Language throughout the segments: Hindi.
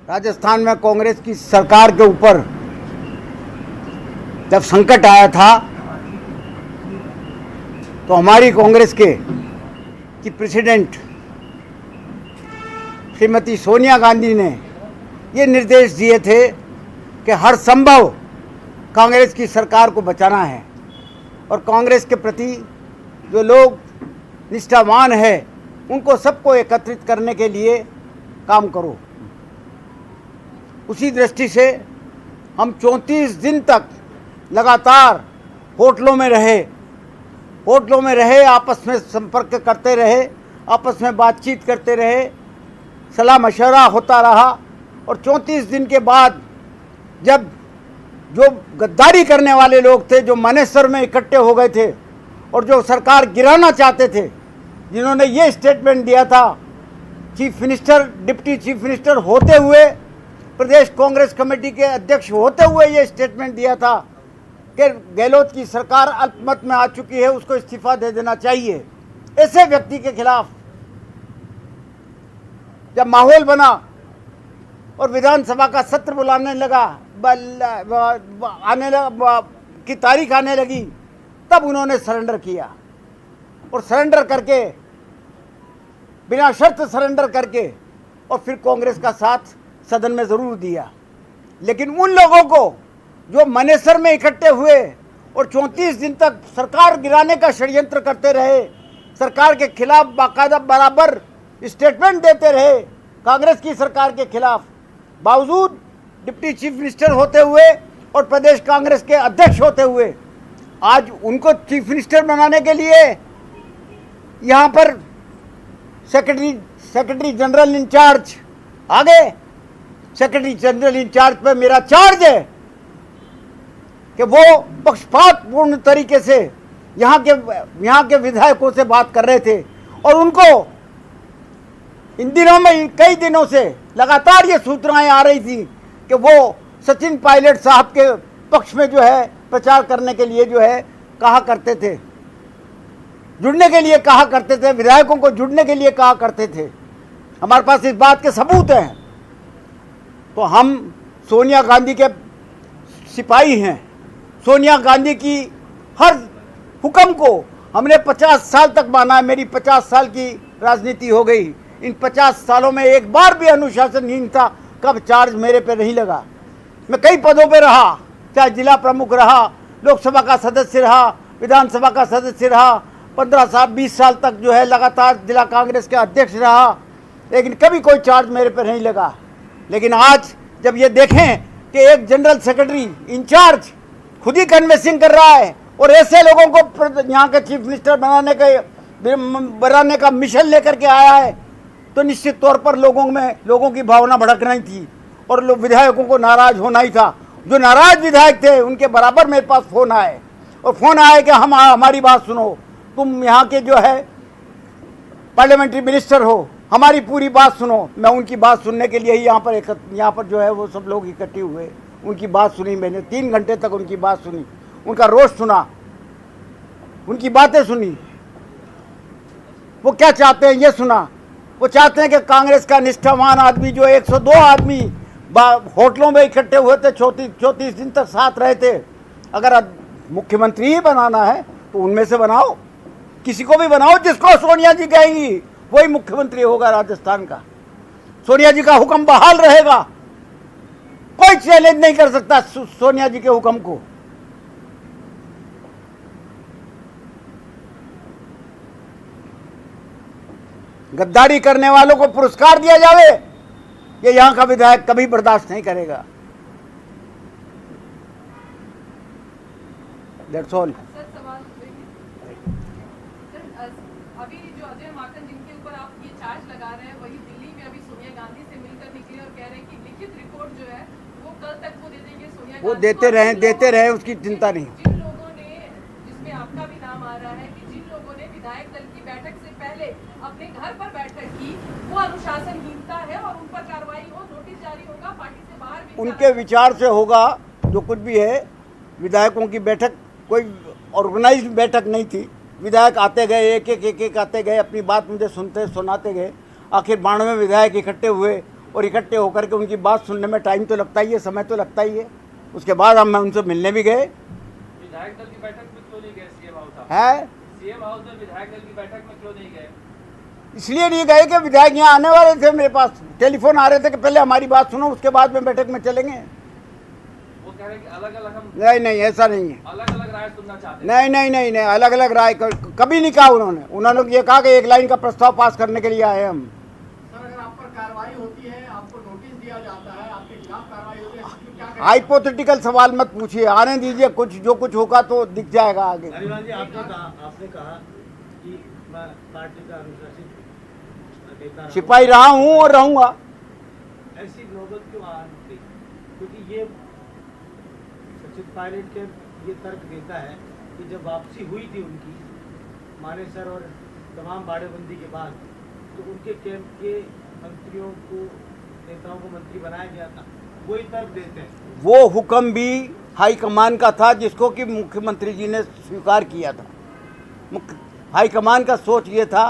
राजस्थान में कांग्रेस की सरकार के ऊपर जब संकट आया था तो हमारी कांग्रेस की प्रेसिडेंट श्रीमती सोनिया गांधी ने ये निर्देश दिए थे कि हर संभव कांग्रेस की सरकार को बचाना है और कांग्रेस के प्रति जो लोग निष्ठावान है उनको सबको एकत्रित करने के लिए काम करो। उसी दृष्टि से हम 34 दिन तक लगातार होटलों में रहे, आपस में संपर्क करते रहे, आपस में बातचीत करते रहे, सलाह मशवरा होता रहा और 34 दिन के बाद जब जो गद्दारी करने वाले लोग थे, जो मानेसर में इकट्ठे हो गए थे और जो सरकार गिराना चाहते थे, जिन्होंने ये स्टेटमेंट दिया था, chief minister, deputy chief minister होते हुए, प्रदेश कांग्रेस कमेटी के अध्यक्ष होते हुए ये स्टेटमेंट दिया था कि गहलोत की सरकार अल्पमत में आ चुकी है, उसको इस्तीफा दे देना चाहिए। ऐसे व्यक्ति के खिलाफ जब माहौल बना और विधानसभा का सत्र बुलाने लगा, की तारीख आने लगी, तब उन्होंने सरेंडर किया और सरेंडर करके, बिना शर्त सरेंडर करके और फिर कांग्रेस का साथ सदन में ज़रूर दिया। लेकिन उन लोगों को जो मानेसर में इकट्ठे हुए और 34 दिन तक सरकार गिराने का षड्यंत्र करते रहे, सरकार के खिलाफ बाकायदा बराबर स्टेटमेंट देते रहे कांग्रेस की सरकार के खिलाफ, बावजूद डिप्टी चीफ मिनिस्टर होते हुए और प्रदेश कांग्रेस के अध्यक्ष होते हुए आज उनको चीफ मिनिस्टर बनाने के लिए यहाँ पर सेक्रेटरी जनरल इंचार्ज आ गए। सेक्रेटरी जनरल इंचार्ज पे मेरा चार्ज है कि वो पक्षपातपूर्ण तरीके से यहाँ के विधायकों से बात कर रहे थे और उनको इन दिनों में, कई दिनों से लगातार ये सूचनाएं आ रही थी कि वो सचिन पायलट साहब के पक्ष में जो है प्रचार करने के लिए जो है कहा करते थे, जुड़ने के लिए कहा करते थे, विधायकों को जुड़ने के लिए कहा करते थे। हमारे पास इस बात के सबूत हैं। तो हम सोनिया गांधी के सिपाही हैं। सोनिया गांधी की हर हुक्म को हमने 50 साल तक माना है। मेरी 50 साल की राजनीति हो गई, इन 50 सालों में एक बार भी अनुशासनहीनता का चार्ज मेरे पे नहीं लगा। मैं कई पदों पे रहा, चाहे जिला प्रमुख रहा, लोकसभा का सदस्य रहा, विधानसभा का सदस्य रहा, 15 साल 20 साल तक जो है लगातार जिला कांग्रेस के अध्यक्ष रहा, लेकिन कभी कोई चार्ज मेरे पे नहीं लगा। लेकिन आज जब ये देखें कि एक जनरल सेक्रेटरी इंचार्ज खुद ही कन्वेंसिंग कर रहा है और ऐसे लोगों को यहाँ के चीफ मिनिस्टर बनाने का मिशन लेकर के आया है, तो निश्चित तौर पर लोगों की भावना भड़कना ही थी और विधायकों को नाराज होना ही था। जो नाराज विधायक थे उनके बराबर मेरे पास फ़ोन आए और फ़ोन आए कि हमारी बात सुनो, तुम यहाँ के जो है पार्लियामेंट्री मिनिस्टर हो, हमारी पूरी बात सुनो। मैं उनकी बात सुनने के लिए ही यहाँ पर जो है वो सब लोग इकट्ठे हुए। उनकी बात सुनी मैंने, 3 घंटे तक उनकी बात सुनी, उनका रोष सुना, उनकी बातें सुनी। वो क्या चाहते हैं ये सुना। वो चाहते हैं कि कांग्रेस का निष्ठावान आदमी, जो 102 आदमी होटलों में इकट्ठे हुए थे, 34 दिन तक साथ रहे थे, अगर मुख्यमंत्री ही बनाना है तो उनमें से बनाओ, किसी को भी बनाओ जिसको सोनिया जी कहेंगी वही मुख्यमंत्री होगा राजस्थान का। सोनिया जी का हुक्म बहाल रहेगा, कोई चैलेंज नहीं कर सकता सोनिया जी के हुक्म को। गद्दारी करने वालों को पुरस्कार दिया जावे, ये यहां का विधायक कभी बर्दाश्त नहीं करेगा। That's all. अभी जो अजय माकन जिनके ऊपर आप ये चार्ज लगा रहे हैं, वही दिल्ली में अभी सोनिया गांधी से मिलकर निकले और कह रहे हैं कि लिखित रिपोर्ट जो है वो कल तक वो दे देंगे सोनिया गांधी। वो देते रहे, उसकी चिंता नहीं। जिन लोगों ने, जिसमें आपका भी नाम आ रहा है कि जिन लोगों ने विधायक दल की बैठक से पहले अपने घर पर बैठक की, वो अनुशासनहीनता है और उन पर कार्रवाई हो, नोटिस जारी होगा, पार्टी से बाहर भी उनके विचार से होगा जो कुछ भी है। विधायकों की बैठक कोई ऑर्गेनाइज्ड बैठक नहीं थी। विधायक आते गए, एक एक आते गए, अपनी बात मुझे सुनाते गए। आखिर 92 विधायक इकट्ठे हुए और इकट्ठे होकर के उनकी बात सुनने में टाइम तो लगता ही है, समय तो लगता ही है। उसके बाद हम उनसे मिलने भी गए। विधायक दल की बैठक में क्यों नहीं गए सीएम हाउस? है सीएम हाउस में विधायक दल की बैठक में क्यों नहीं गए? इसलिए नहीं गए कि विधायक यहाँ आने वाले थे, मेरे पास टेलीफोन आ रहे थे कि पहले हमारी बात सुनो, उसके बाद में बैठक में चलेंगे। वो कह रहे हैं कि अलग अलग हम नहीं, ऐसा नहीं है। अलग अलग राय सुनना चाहते हैं। नहीं, अलग अलग राय कभी नहीं कहा उन्होंने ये कहा कि एक लाइन का प्रस्ताव पास करने के लिए आए हम। सर, अगर आप पर कार्रवाई होती है, आपको नोटिस दिया जाता है, आपके खिलाफ कार्रवाई होती है, तो क्या करेंगे? हाइपोथेटिकल सवाल मत पूछिए, आने दीजिए, जो कुछ होगा तो दिख जाएगा आगे। हरिवाल जी, आपने कहा कि मैं पार्टी का अनुशासित नेता रहा सिपाही रहा हूँ और रहूंगा। ऐसी नौबत क्यों आ गई? क्योंकि ये सचिन पायलट के ये तर्क देता है कि जब वापसी हुई थी उनकी मानेसर और तमाम बाड़ेबंदी के बाद, तो उनके कैंप के मंत्रियों को, नेताओं को मंत्री बनाया गया था। वही तर्क देते हैं। वो हुक्म भी हाईकमान का था, जिसको कि मुख्यमंत्री जी ने स्वीकार किया था। हाईकमान का सोच ये था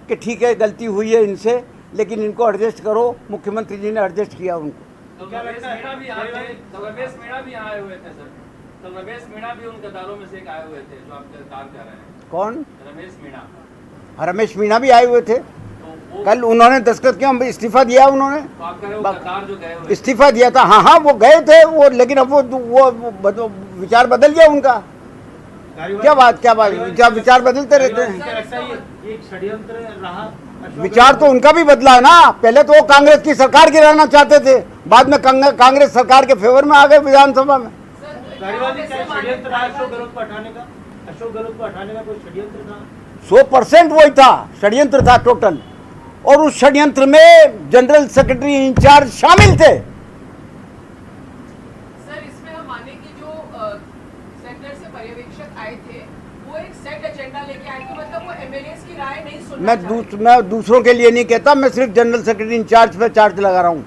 कि ठीक है, गलती हुई है इनसे, लेकिन इनको एडजस्ट करो। मुख्यमंत्री जी ने एडजस्ट किया उनको। तो रमेश मीणा भी आए थे, रमेश मीणा भी आए हुए थे सर। तो रमेश मीणा भी उन गद्दारों में से एक आए हुए थे जो आप गद्दार कह रहे हैं। कौन? रमेश मीणा। रमेश मीणा भी आए हुए थे। तो वो कल उन्होंने दस्तखत किया, इस्तीफा दिया उन्होंने, तो आप कह रहे हो गद्दार जो गए हुए इस्तीफा दिया था। हाँ, वो गए थे वो, लेकिन अब वो विचार बदल गया उनका। क्या बात विचार बदलते रहते हैं। क्या लगता है ये एक षड्यंत्र रहा? विचार तो उनका भी बदला है ना। पहले तो वो कांग्रेस की सरकार गिराना चाहते थे, बाद में कांग्रेस सरकार के फेवर में आ गए विधानसभा में। हरिवाल जी, क्या षड्यंत्र रहा अशोक गहलोत को हटाने का? अशोक गहलोत को हटाने का कोई षड्यंत्र था? 100% वही था, षड्यंत्र था टोटल। और उस षड्यंत्र में जनरल सेक्रेटरी इंचार्ज शामिल थे। सर, इसमें हम माने कि जो सेंटर से पर्यवेक्षक आए थे वो एक सेट एजेंडा लेके आए थे, मतलब वो एमएलएस की राय नहीं सुनना चाहते। मैं दूसरों के लिए नहीं कहता, मैं सिर्फ जनरल सेक्रेटरी इंचार्ज पे चार्ज लगा रहा हूँ।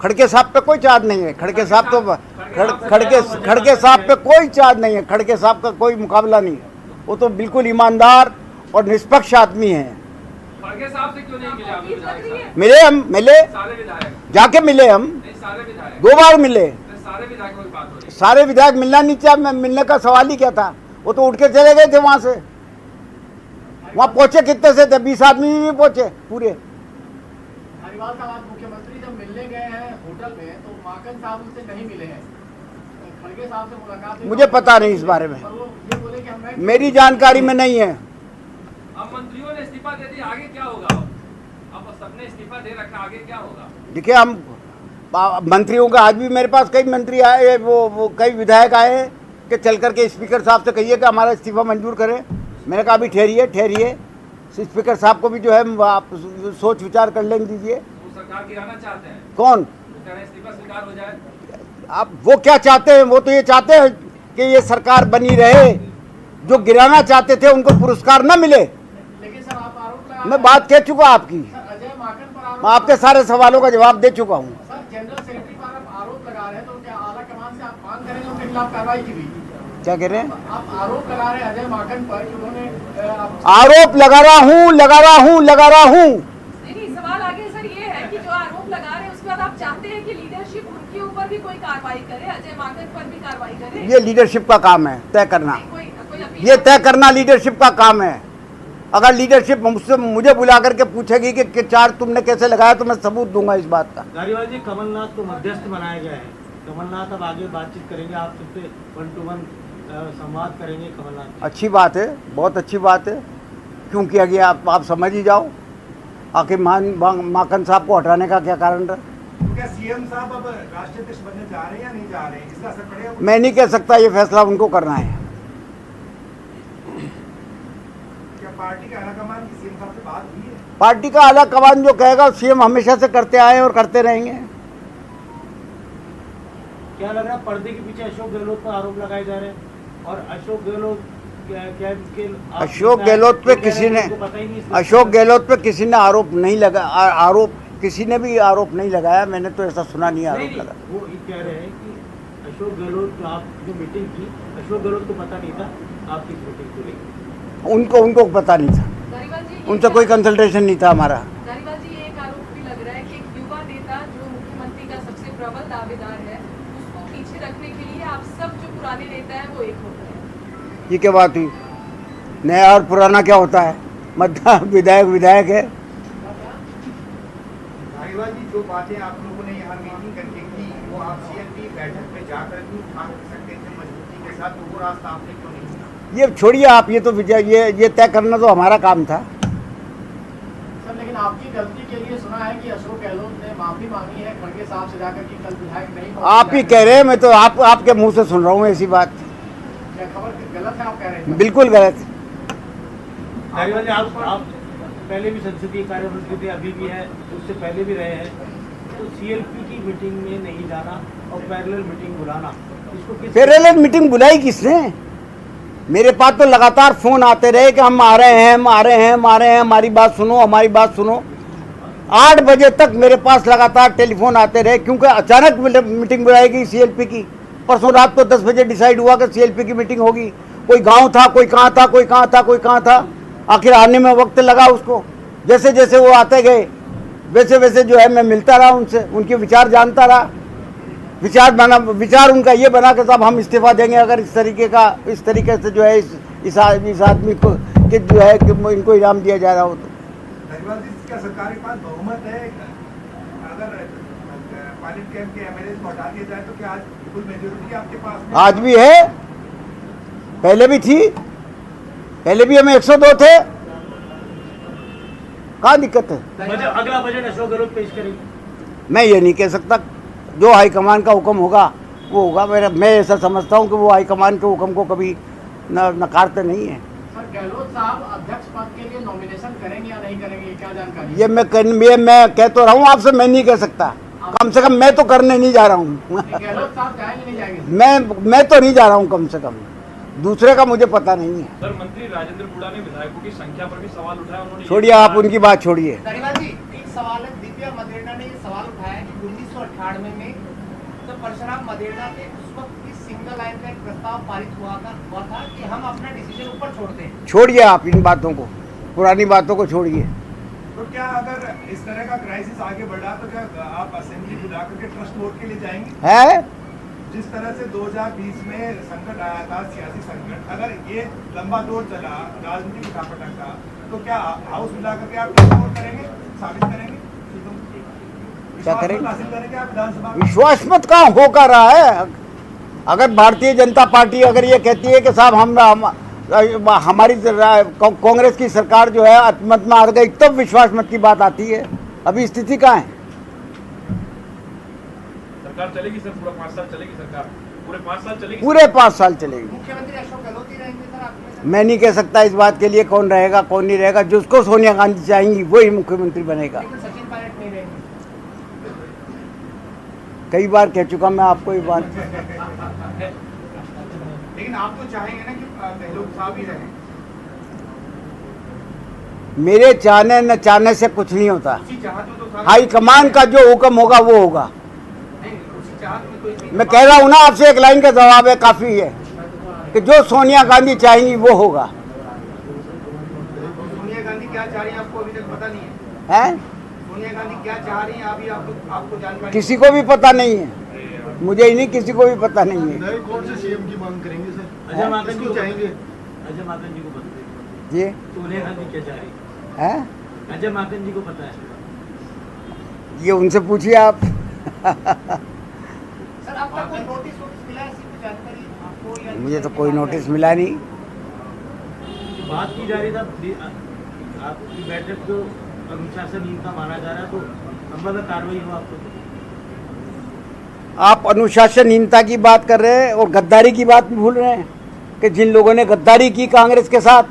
खड़के साहब पे कोई चार्ज नहीं है। खड़के साहब तो खड़के साहब पे कोई चार्ज नहीं है। खड़के साहब का कोई मुकाबला नहीं है। वो तो बिल्कुल ईमानदार और निष्पक्ष आदमी है। खड़गे साहब से क्यों नहीं मिले आप विधायक साहब? मिले सारे विधायक जाके मिले हम, नहीं, सारे विधायक 2 बार मिले। सारे विधायकों की बात हो रही है। सारे विधायक मिलना नहीं चाहिए, मिलने का सवाल ही क्या था। वो तो उठ के चले गए थे वहां से। वहां पहुंचे कितने से थे? 20 आदमी भी पहुंचे पूरे। हरिवाल साहब, आज मुख्यमंत्री जब मिलने गए हैं होटल में, तो माकन साहब उनसे नहीं मिले हैं। खड़गे साहब से मुलाकात हुई। मुझे पता नहीं इस बारे में, और वो ये बोले कि हम मेरी जानकारी में नहीं है। अब मंत्रियों ने इस्तीफा दे दिया, आगे क्या होगा? अब सबने इस्तीफा दे रखा, आगे क्या होगा? देखिए, हम मंत्रियों का आज भी मेरे पास कई मंत्री आए, वो कई विधायक आए कि चल करके स्पीकर साहब से कहिए कि हमारा इस्तीफा मंजूर करें। मैंने कहा अभी ठहरिए, स्पीकर साहब को भी जो है आप सोच विचार कर लेंगे दीजिए। वो सरकार गिराना चाहते हैं। कौन? वो कह रहे हैं इस्तीफा स्वीकार हो जाए। आप वो क्या चाहते हैं? वो तो ये चाहते हैं कि ये सरकार बनी रहे। जो गिराना चाहते थे उनको पुरस्कार न मिले। लेकिन सर, आप आरोप लगा मैं बात कह चुका आपकी, सर, अजय माकन पर आरोप, मैं आपके सारे सवालों का जवाब दे चुका हूँ। सर, जनरल सेक्रेटरी पर आप आरोप लगा रहे हैं, तो क्या आला कमान से आप मांग करेंगे उनके खिलाफ कार्रवाई की भी? क्या कह रहे हैं? आप आरोप लगा रहे हैं अजय माकन पर कि उन्होंने आरोप लगा रहा हूँ। नहीं, सवाल आगे सर ये है कि जो आरोप लगा रहे हैं उसके बाद आप चाहते हैं कि लीडरशिप उनके ऊपर भी कोई कार्रवाई करे, अजय माकन पर भी कार्रवाई करे? ये लीडरशिप का काम है तय करना। कोई अपील? ये तय करना लीडरशिप का काम है। अगर लीडरशिप मुझे बुला करके पूछेगी कि चार्ज तुमने कैसे लगाया, तो मैं सबूत दूंगा इस बात का। हरिवाल जी, कमलनाथ को मध्यस्थ बनाया गया है। कमलनाथ अब आगे बातचीत करेंगे, आप सबसे 1-to-1 संवाद करेंगे कमलनाथ। अच्छी बात है, बहुत अच्छी बात है। क्यों किया गया आप समझ ही जाओ। आखिर माकन साहब को हटाने का क्या कारण रहा? तो क्या सीएम साहब अब राष्ट्रीय अध्यक्ष बनने जा रहे हैं या नहीं जा रहे हैं? इसका असर पड़ेगा? मैं नहीं कह सकता, ये फैसला उनको करना है। क्या पार्टी का आलाकमान की सीएम साहब से बात हुई है? पार्टी का आला कमान जो कहेगा, सीएम हमेशा से करते आए और करते रहेंगे। क्या लग रहा है, पर्दे के पीछे अशोक गहलोत पर आरोप लगाए जा रहे हैं? और अशोक गहलोत अशोक गहलोत पे किसी ने किसी ने आरोप नहीं लगा। किसी ने भी आरोप नहीं लगाया। मैंने तो ऐसा सुना नहीं आरोप लगा। वो ये कह रहे हैं कि अशोक गहलोत जो आप जो मीटिंग की, अशोक गहलोत को पता नहीं था आपकी मीटिंग को लेकर? उनको पता नहीं था, गरीवाल जी, उनसे कोई कंसल्टेशन नहीं था हमारा। गरीवाल जी, ये एक आरोप भी लग रहा है कि एक युवा प्रबल दावेदार है, उसको पीछे रखने के लिए आप सब जो पुराने नेता हैं वो एक हो गए हैं। ये क्या बात हुई? नया और पुराना क्या होता है? मतलब विधायक विधायक है। धारीवाल जी, जो बातें आप लोगों ने यहाँ मीटिंग करके की, वो आप सीएलपी बैठक में जाकर भी उठा सकते थे मजबूती के साथ, तो वो रास्ता आपने क्यों नहीं चुना? ये छोड़िए आप, ये तो ये तय करना तो हमारा काम था। सर लेकिन आपकी गलती के लिए सुना है कि अशोक गहलोत ने माफी मांगी है खड़गे साहब से जाकर कि कल विधायक नहीं पहुंचे। आप ही कह रहे हैं, मैं तो आपके मुंह से सुन रहा हूँ ऐसी बात। क्या खबर गलत है, आप कह रहे हैं? बिल्कुल गलत। धारीवाल जी, आप पहले भी संसदीय कार्य मंत्री थे, अभी भी है, उससे पहले भी रहे हैं, तो सीएलपी की मीटिंग में नहीं जाना और पैरेलल मीटिंग बुलाना, इसको किस पैरेलल मीटिंग बुलाई किसने? मेरे पास तो लगातार फोन आते रहे कि हम आ रहे हैं, हम आ रहे हैं, हम आ रहे हैं, हमारी बात सुनो, हमारी बात सुनो। 8 बजे तक मेरे पास लगातार टेलीफोन आते रहे, क्योंकि अचानक मीटिंग बुलाई गई सीएलपी की। परसों रात को 10 बजे डिसाइड हुआ कि सीएलपी की मीटिंग होगी। कोई गांव था, कोई कहाँ था, कोई कहाँ था, कोई कहाँ था। आखिर आने में वक्त लगा उसको। जैसे जैसे वो आते गए वैसे वैसे जो है मैं मिलता रहा उनसे, उनके विचार जानता रहा। विचार उनका ये बना कि साहब हम इस्तीफा देंगे अगर इस तरीके से जो है इस आदमी को कि जो है कि इनको इनाम दिया जा रहा हो। तो धारीवाल जी, क्या सरकार के पास बहुमत है? अगर पायलट कैंप के एमएलए को हटा दिया जाए तो क्या आज फुल मेजोरिटी आपके पास में? आज भी है, पहले भी थी, पहले भी हमें 102 थे। कहाँ दिक्कत है? अगला बजट अशोक गहलोत पेश करेंगे? मैं ये नहीं कह सकता। जो हाईकमान का हुक्म होगा वो होगा। मैं ऐसा समझता हूँ कि वो हाईकमान के हुक्म को कभी नकारते नहीं है। सर गहलोत साहब अध्यक्ष पद के लिए नॉमिनेशन करेंगे या नहीं करेंगे, क्या जानकारी है? ये मैं कह तो रहा हूँ आपसे, मैं नहीं कह सकता। कम से कम मैं तो करने नहीं जा रहा हूँ। गहलोत साहब जाएंगे नहीं जाएंगे? मैं तो नहीं जा रहा हूँ, कम से कम दूसरे का मुझे पता नहीं है। सर, मंत्री राजेंद्र बूढ़ा ने विधायकों की संख्या पर भी सवाल उठाया। उन्होंने छोड़िए आप उनकी बात छोड़िए। धारीवाल जी, एक सवाल है, दिव्या मदेरणा ने ये सवाल उठाया कि 1998 में जब परशुराम मदेरणा थे उस वक्त इस सिंगल लाइन का एक प्रस्ताव पारित हुआ था कि हम अपना डिसीजन ऊपर छोड़ते हैं। छोड़िए आप इन बातों को, पुरानी बातों को छोड़िए। तो क्या अगर इस तरह का क्राइसिस आगे बढ़ा तो क्या आप असेंबली बुला करके ट्रस्ट वोट के लिए जाएंगे? है जिस तरह से 2020 में संकट आया था, सियासी संकट, अगर ये लंबा दौर चला राजनीतिक उठापटक का, तो क्या हाउस बुला करके आप ट्रस्ट वोट करेंगे, साबित करेंगे? क्या करेंगे? हासिल करेंगे आप विधानसभा में? विश्वास मत कहाँ हो कर रहा है। अगर भारतीय जनता पार्टी अगर ये कहती है कि साहब हमारी कांग्रेस की सरकार जो है मत में आ गई, तब विश्वास मत की बात आती है। अभी स्थिति कहाँ है? सरकार चलेगी सर, पूरा 5 साल चलेगी सरकार, पूरे 5 साल चलेगी। पूरे 5 साल चलेगी। मुख्यमंत्री अशोक गहलोत ही रहेंगे सर आपके? मैं नहीं कह सकता इस बात के लिए कौन रहेगा कौन नहीं रहेगा। जिसको सोनिया गांधी चाहेंगी वही मुख्यमंत्री बनेगा। लेकिन सचिन पायलट नहीं रहेंगे? कई बार कह चुका मैं आपको ये बात। लेकिन आप तो चाहेंगे ना कि गहलोत साहब ही रहें? मेरे चाहने न चाहने से कुछ नहीं होता। उसी चाहत में तो साहब हाईकमान का जो हुक्म होगा वो होगा। नहीं, उसी चाहत में तो मैं कह रहा हूँ ना आपसे, एक लाइन का जवाब है, काफी है कि जो सोनिया गांधी चाहेंगी वो होगा। सोनिया गांधी क्या चाह रही है आपको अभी तक पता नहीं है? हैं? सोनिया गांधी क्या चाह रही है अभी आपको जानकारी? किसी को भी पता नहीं है, मुझे ही नहीं, किसी को भी पता नहीं है। कौन से सीएम की मांग करेंगे सर? अजय माकन जी को चाहेंगे? अजय माकन जी को पता है जी सोनिया गांधी क्या चाह रही है, है? अजय माकन जी को पता है। ये उनसे पूछिए आप। सर अब तक कोई नोटिस मिला है, ऐसी कोई जानकारी आपको या मुझे तो कोई नोटिस मिला नहीं। बात की जा रही था आपकी बैठक जो अनुशासनहीनता माना जा रहा है, तो संबंध कार्रवाई हुआ आपको? आप अनुशासनहीनता की बात कर रहे हैं और गद्दारी की बात भी भूल रहे हैं कि जिन लोगों ने गद्दारी की कांग्रेस के साथ,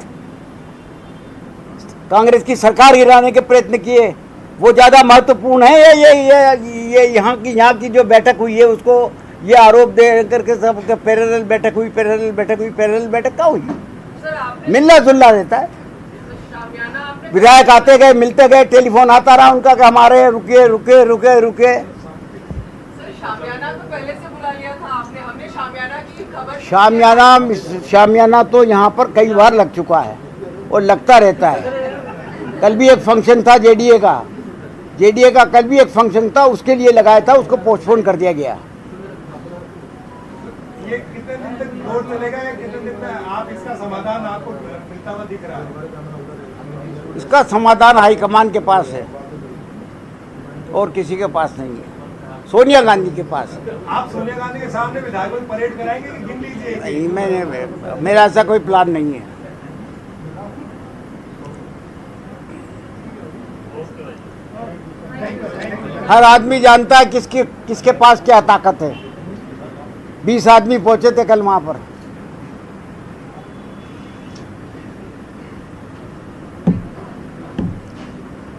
कांग्रेस की सरकार गिराने के प्रयत्न किए, वो ज़्यादा महत्वपूर्ण है या ये यहाँ की जो बैठक हुई है उसको ये आरोप दे करके सब पैरेलल बैठक हुई का हुई? सर आपने मिलना जुलना रहता है। शामियाना आपने विधायक आते गए, मिलते गए, टेलीफोन आता रहा उनका कि हमारे रुके। सर शामियाना तो पहले से बुला लिया था आपने, हमने शामियाना की खबर शामियाना तो यहाँ पर कई बार लग चुका है और लगता रहता है। कल भी एक फंक्शन था जेडीए का, जेडीए का कल भी एक फंक्शन था, उसके लिए लगाया था, उसको पोस्टपोन कर दिया गया। ये कितने दिन तक दौर चलेगा या कितने दिन तक आप इसका समाधान आपको मिलता हुआ दिख रहा है? इसका समाधान हाईकमान के पास है और किसी के पास नहीं है, सोनिया गांधी के पास है। आप सोनिया गांधी के सामने विधायकों की परेड कराएंगे कि गिन लीजिए? नहीं, मेरा ऐसा कोई प्लान नहीं है। हर आदमी जानता है किसके पास क्या ताकत है। 20 आदमी पहुंचे थे कल वहां पर।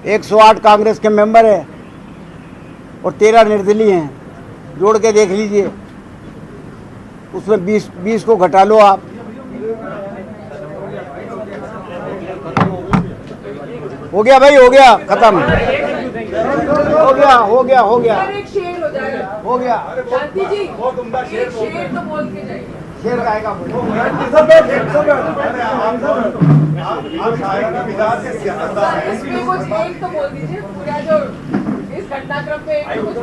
एक 108 कांग्रेस के मेंबर है और 13 निर्दलीय हैं, जोड़ के देख लीजिए, उसमें 20 को घटा लो आप। हो गया भाई, हो गया, खत्म, हो गया सर, एक शेर हो जाएगा। हो गया। शांति जी, बहुत उम्दा शेर एक शेर तो बोल के जाइए। शेर गाएगा आप शायराना मिजाज से सियासतदान सर, हैं। इसमें कुछ एक तो बोल दीजिए, पूरा जो इस घटनाक्रम पे एक तो कुछ।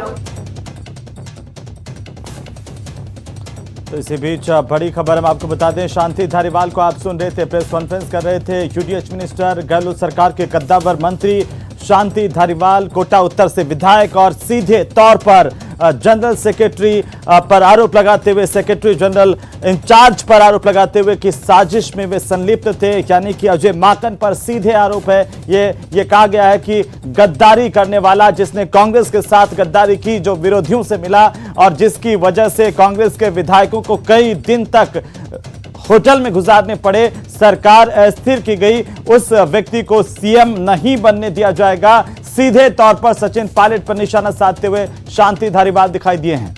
तो इसी बीच बड़ी खबर हम आपको बता दें, शांति धारीवाल को आप सुन रहे थे, प्रेस कॉन्फ्रेंस कर रहे थे। यूडीएच मिनिस्टर, गहलोत सरकार के कद्दावर मंत्री शांति धारीवाल कोटा उत्तर से विधायक और सीधे तौर पर जनरल सेक्रेटरी पर आरोप लगाते हुए, सेक्रेटरी जनरल इंचार्ज पर आरोप लगाते हुए कि साजिश में वे संलिप्त थे, यानी कि अजय माकन पर सीधे आरोप है। ये कहा गया है कि गद्दारी करने वाला, जिसने कांग्रेस के साथ गद्दारी की, जो विरोधियों से मिला और जिसकी वजह से कांग्रेस के विधायकों को कई दिन तक होटल में गुजारने पड़े, सरकार अस्थिर की गई, उस व्यक्ति को सीएम नहीं बनने दिया जाएगा। सीधे तौर पर सचिन पायलट पर निशाना साधते हुए शांति धारीवाल दिखाई दिए हैं।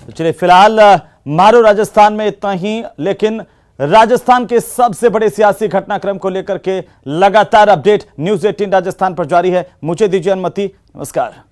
तो चलिए, फिलहाल मारो राजस्थान में इतना ही, लेकिन राजस्थान के सबसे बड़े सियासी घटनाक्रम को लेकर के लगातार अपडेट न्यूज़ 18 राजस्थान पर जारी है। मुझे दीजिए अनुमति, नमस्कार।